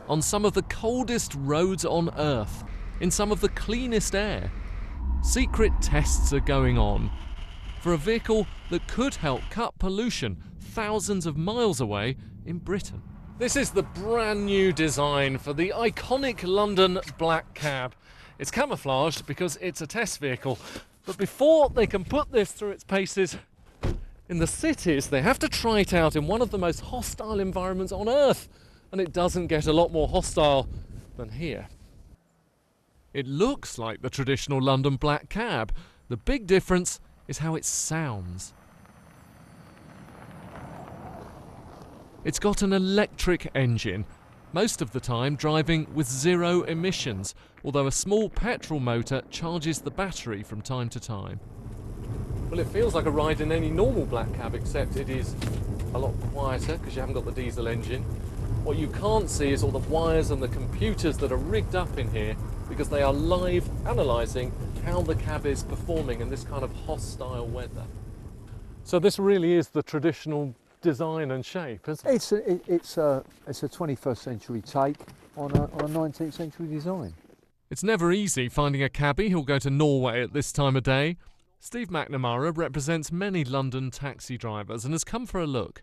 on some of the coldest roads on Earth, in some of the cleanest air. Secret tests are going on for a vehicle that could help cut pollution thousands of miles away in Britain. This is the brand new design for the iconic London black cab. It's camouflaged because it's a test vehicle, but before they can put this through its paces in the cities, they have to try it out in one of the most hostile environments on Earth, and it doesn't get a lot more hostile than here. It looks like the traditional London black cab. The big difference is how it sounds. It's got an electric engine, most of the time driving with zero emissions, although a small petrol motor charges the battery from time to time. Well, it feels like a ride in any normal black cab, except it is a lot quieter because you haven't got the diesel engine. What you can't see is all the wires and the computers that are rigged up in here, because they are live analysing how the cab is performing in this kind of hostile weather. So this really is the traditional design and shape, isn't it? It's a 21st century take on a 19th century design. It's never easy finding a cabbie who'll go to Norway at this time of day. Steve McNamara represents many London taxi drivers and has come for a look.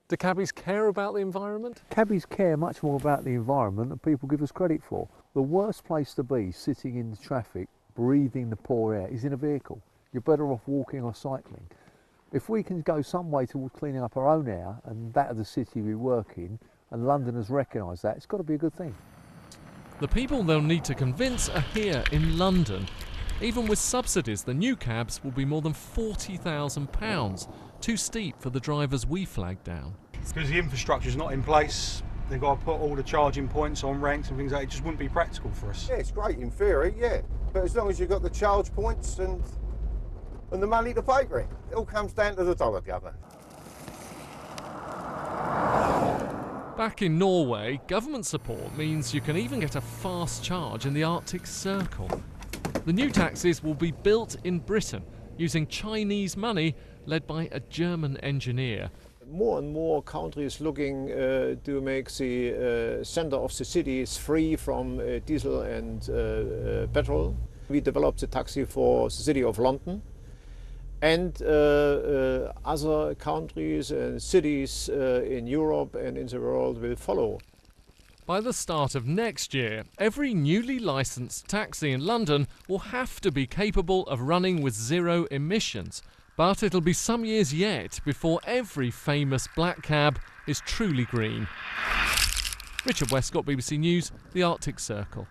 Do cabbies care about the environment? Cabbies care much more about the environment than people give us credit for. The worst place to be, sitting in the traffic, breathing the poor air, is in a vehicle. You're better off walking or cycling. If we can go some way towards cleaning up our own air and that of the city we work in, and London has recognised that, it's got to be a good thing. The people they'll need to convince are here in London. Even with subsidies, the new cabs will be more than £40,000, too steep for the drivers we flagged down. Because the infrastructure's not in place, they've got to put all the charging points on ranks and things like that. It just wouldn't be practical for us. Yeah, it's great in theory, yeah. But as long as you've got the charge points and the money to pay for it, it all comes down to the dollar, Governor. Back in Norway, government support means you can even get a fast charge in the Arctic Circle. The new taxis will be built in Britain using Chinese money led by a German engineer. More and more countries looking to make the center of the cities free from diesel and petrol. We developed the taxi for the city of London, and other countries and cities in Europe and in the world will follow. By the start of next year, every newly licensed taxi in London will have to be capable of running with zero emissions. But it'll be some years yet before every famous black cab is truly green. Richard Westcott, BBC News, the Arctic Circle.